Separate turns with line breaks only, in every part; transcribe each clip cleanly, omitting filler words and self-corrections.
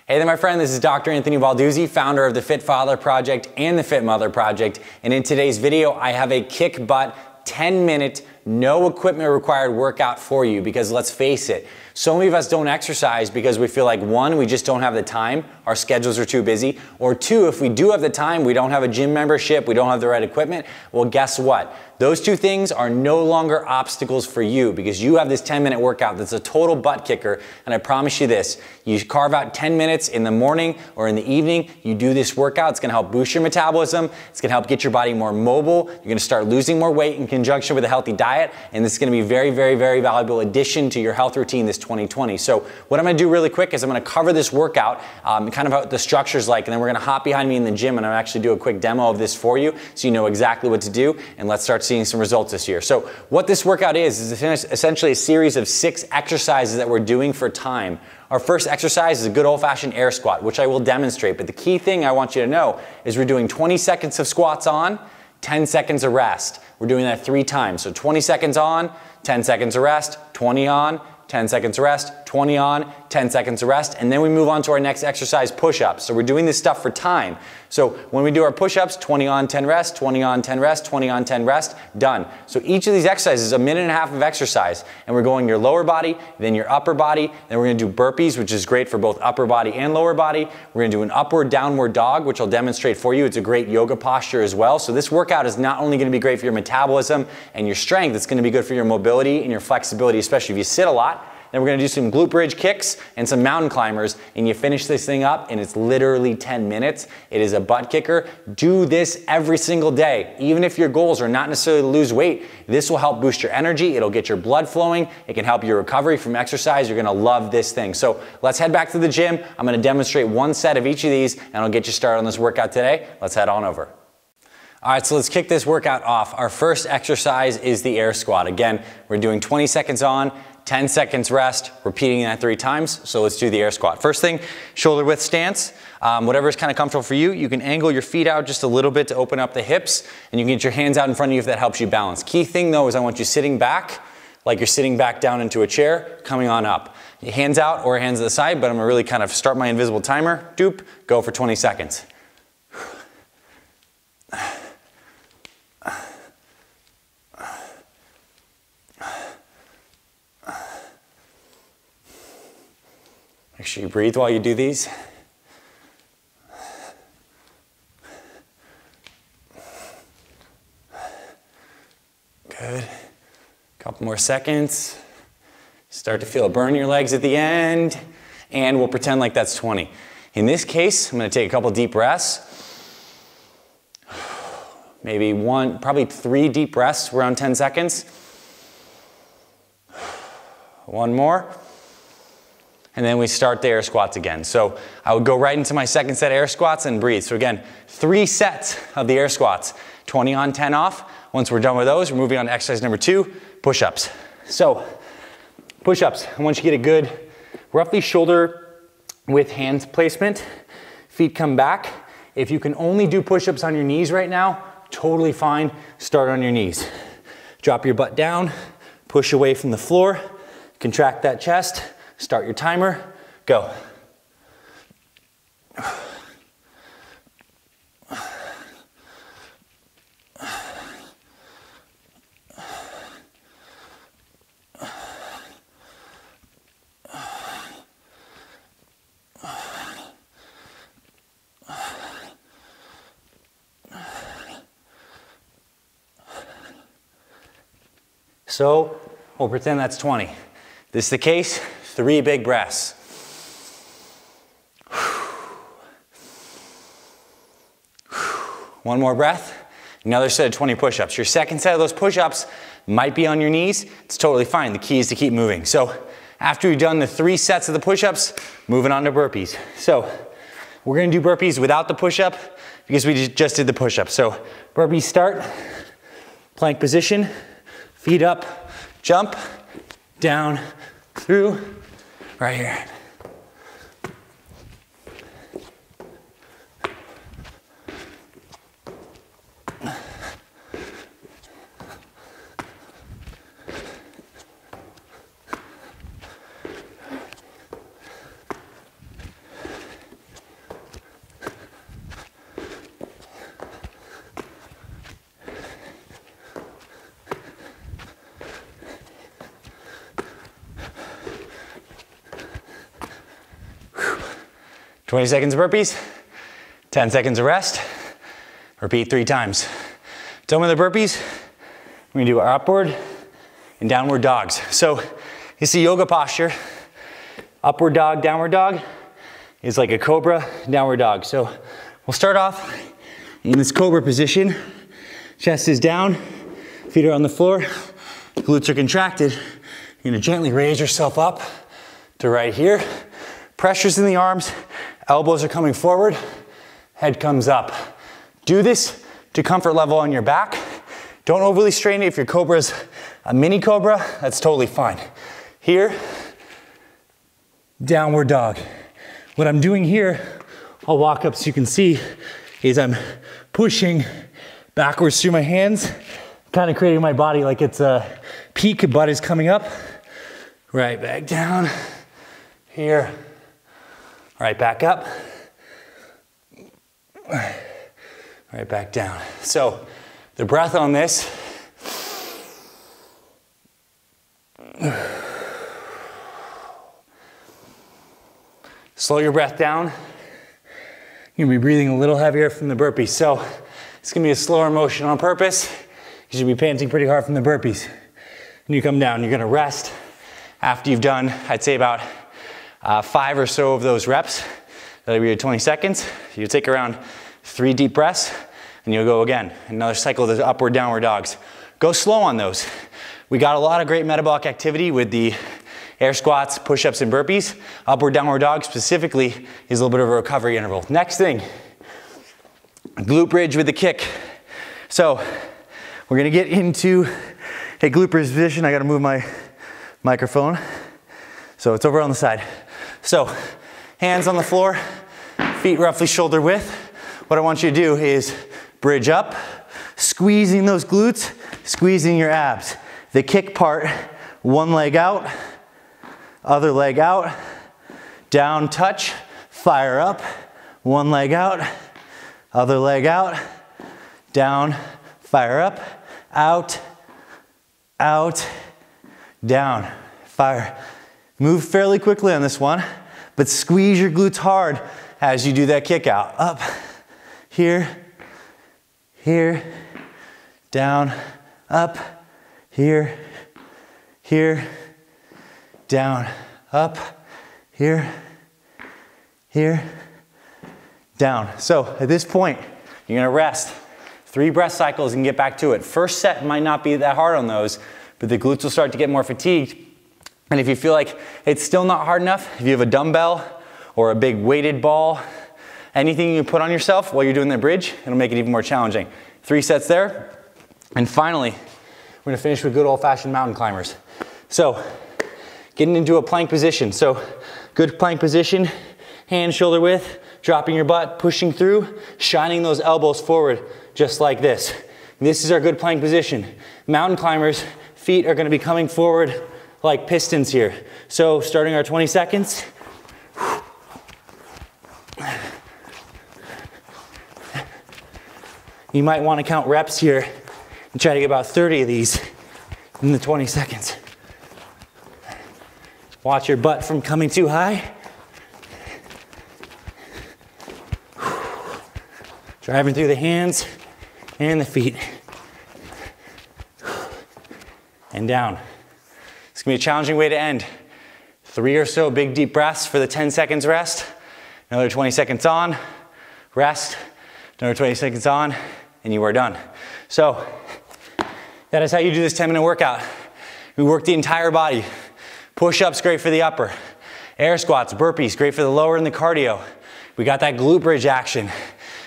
Hey there, my friend. This is Dr. Anthony Balduzzi, founder of the Fit Father Project and the Fit Mother Project. And in today's video, I have a kick butt, 10-minute, no equipment required workout for you, because let's face it, so many of us don't exercise because we feel like, one, we just don't have the time, our schedules are too busy, or two, if we do have the time, we don't have a gym membership, we don't have the right equipment. Well, guess what? Those two things are no longer obstacles for you, because you have this 10-minute workout that's a total butt kicker. And I promise you this, you carve out 10 minutes in the morning or in the evening, you do this workout, it's gonna help boost your metabolism, it's gonna help get your body more mobile, you're gonna start losing more weight in conjunction with a healthy diet, and this is gonna be very, very, very valuable addition to your health routine this 2020. So what I'm gonna do really quick is I'm gonna cover this workout, kind of what the structure's like, and then we're gonna hop behind me in the gym and I'll actually do a quick demo of this for you so you know exactly what to do, and let's start seeing some results this year. So what this workout is essentially a series of 6 exercises that we're doing for time. Our first exercise is a good old-fashioned air squat, which I will demonstrate, but the key thing I want you to know is we're doing 20 seconds of squats on, 10 seconds of rest. We're doing that 3 times. So 20 seconds on, 10 seconds of rest, 20 on, 10 seconds of rest, 20 on, 10 seconds of rest, and then we move on to our next exercise, push-ups. So we're doing this stuff for time. So when we do our push-ups, 20 on, 10 rest, 20 on, 10 rest, 20 on, 10 rest, done. So each of these exercises is a minute and a half of exercise, and we're going your lower body, then your upper body, then we're gonna do burpees, which is great for both upper body and lower body. We're gonna do an upward downward dog, which I'll demonstrate for you. It's a great yoga posture as well. So this workout is not only gonna be great for your metabolism and your strength, it's gonna be good for your mobility and your flexibility, especially if you sit a lot. Then we're gonna do some glute bridge kicks and some mountain climbers, and you finish this thing up and it's literally 10 minutes. It is a butt kicker. Do this every single day. Even if your goals are not necessarily to lose weight, this will help boost your energy. It'll get your blood flowing. It can help your recovery from exercise. You're gonna love this thing. So let's head back to the gym. I'm gonna demonstrate one set of each of these and I'll get you started on this workout today. Let's head on over. All right, so let's kick this workout off. Our first exercise is the air squat. Again, we're doing 20 seconds on, 10 seconds rest, repeating that 3 times. So let's do the air squat. First thing, shoulder width stance. Whatever is kind of comfortable for you. You can angle your feet out just a little bit to open up the hips, and you can get your hands out in front of you if that helps you balance. Key thing though is I want you sitting back, like you're sitting back down into a chair, coming on up. Your hands out or hands to the side, but I'm gonna really kind of start my invisible timer. Doop, go for 20 seconds. Make sure you breathe while you do these. Good. Couple more seconds. Start to feel a burn in your legs at the end, and we'll pretend like that's 20. In this case, I'm going to take a couple deep breaths. Maybe probably 3 deep breaths around 10 seconds. One more. And then we start the air squats again. So I would go right into my second set of air squats and breathe. So again, 3 sets of the air squats, 20 on, 10 off. Once we're done with those, we're moving on to exercise number 2, push-ups. So push-ups, I want you to get a good, roughly shoulder width hand placement. Feet come back. If you can only do push-ups on your knees right now, totally fine. Start on your knees. Drop your butt down, push away from the floor, contract that chest. Start your timer, go. So we'll pretend that's 20. If this is the case, 3 big breaths. One more breath. Another set of 20 push-ups. Your second set of those push-ups might be on your knees. It's totally fine. The key is to keep moving. So after you've done the 3 sets of the push-ups, moving on to burpees. So we're going to do burpees without the push-up because we just did the push-up. So burpees start, plank position, feet up, jump, down, through, right here. 20 seconds of burpees, 10 seconds of rest. Repeat 3 times. Done with the burpees, we're gonna do our upward and downward dogs. So it's a yoga posture. Upward dog, downward dog is like a cobra, downward dog. So we'll start off in this cobra position. Chest is down, feet are on the floor, glutes are contracted. You're gonna gently raise yourself up to right here. Pressure's in the arms, elbows are coming forward, head comes up. Do this to comfort level on your back. Don't overly strain it. If your cobra's a mini cobra, that's totally fine. Here, downward dog. What I'm doing here, I'll walk up so you can see, is I'm pushing backwards through my hands, kind of creating my body like it's a peak, butt is coming up. Right back down, here, right back up, right back down. So the breath on this, slow your breath down. You're gonna be breathing a little heavier from the burpees. So it's gonna be a slower motion on purpose. You should be panting pretty hard from the burpees. And you come down, you're gonna rest after you've done, I'd say about 5 or so of those reps. That'll be your 20 seconds. You'll take around 3 deep breaths and you'll go again. Another cycle of the upward, downward dogs. Go slow on those. We got a lot of great metabolic activity with the air squats, push-ups, and burpees. Upward, downward dog specifically is a little bit of a recovery interval. Next thing, glute bridge with the kick. So we're gonna get into a glute bridge position. I gotta move my microphone. So it's over on the side. So hands on the floor, feet roughly shoulder width. What I want you to do is bridge up, squeezing those glutes, squeezing your abs. The kick part, one leg out, other leg out, down touch, fire up, one leg out, other leg out, down, fire up, out, out, down, fire. Move fairly quickly on this one, but squeeze your glutes hard as you do that kick out. Up, here, here, down, up, here, here, down, up, here, here, down. So at this point, you're gonna rest 3 breath cycles and get back to it. First set might not be that hard on those, but the glutes will start to get more fatigued. And if you feel like it's still not hard enough, if you have a dumbbell or a big weighted ball, anything you put on yourself while you're doing the bridge, it'll make it even more challenging. 3 sets there. And finally, we're gonna finish with good old-fashioned mountain climbers. So, getting into a plank position. So, good plank position, hands shoulder width, dropping your butt, pushing through, shining those elbows forward, just like this. This is our good plank position. Mountain climbers, feet are gonna be coming forward like pistons here. So, starting our 20 seconds. You might want to count reps here and try to get about 30 of these in the 20 seconds. Watch your butt from coming too high. Driving through the hands and the feet. And down. It's gonna be a challenging way to end. 3 or so big deep breaths for the 10 seconds rest. Another 20 seconds on, rest. Another 20 seconds on, and you are done. So, that is how you do this 10-minute workout. We work the entire body. Push-ups, great for the upper. Air squats, burpees, great for the lower and the cardio. We got that glute bridge action.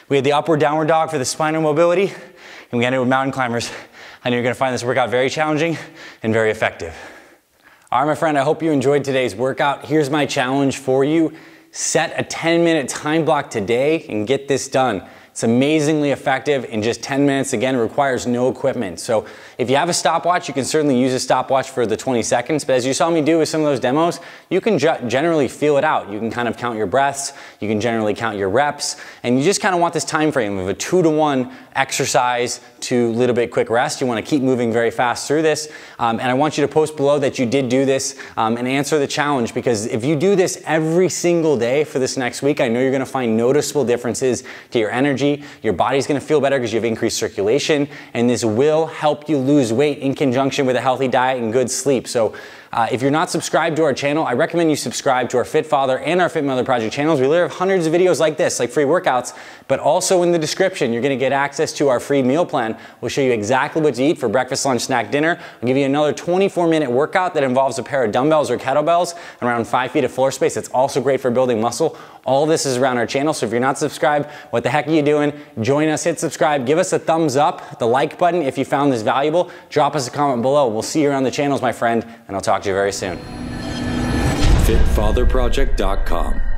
We had the upward downward dog for the spinal mobility, and we ended with mountain climbers. I know you're gonna find this workout very challenging and very effective. All right, my friend, I hope you enjoyed today's workout. Here's my challenge for you. Set a 10-minute time block today and get this done. It's amazingly effective in just 10 minutes. Again, it requires no equipment. So if you have a stopwatch, you can certainly use a stopwatch for the 20 seconds. But as you saw me do with some of those demos, you can generally feel it out. You can kind of count your breaths. You can generally count your reps. And you just kind of want this time frame of a 2-to-1 exercise to a little bit quick rest. You want to keep moving very fast through this. And I want you to post below that you did do this and answer the challenge, because if you do this every single day for this next week, I know you're going to find noticeable differences to your energy. Your body's going to feel better because you have increased circulation, and this will help you lose weight in conjunction with a healthy diet and good sleep. So if you're not subscribed to our channel, I recommend you subscribe to our Fit Father and our Fit Mother Project channels. We literally have hundreds of videos like this, like free workouts, but also in the description, you're gonna get access to our free meal plan. We'll show you exactly what to eat for breakfast, lunch, snack, dinner. I'll give you another 24-minute workout that involves a pair of dumbbells or kettlebells and around 5 feet of floor space. It's also great for building muscle. All this is around our channel, so if you're not subscribed, what the heck are you doing? Join us, hit subscribe, give us a thumbs up, the like button if you found this valuable. Drop us a comment below. We'll see you around the channels, my friend, and I'll talk to you very soon.
FitFatherProject.com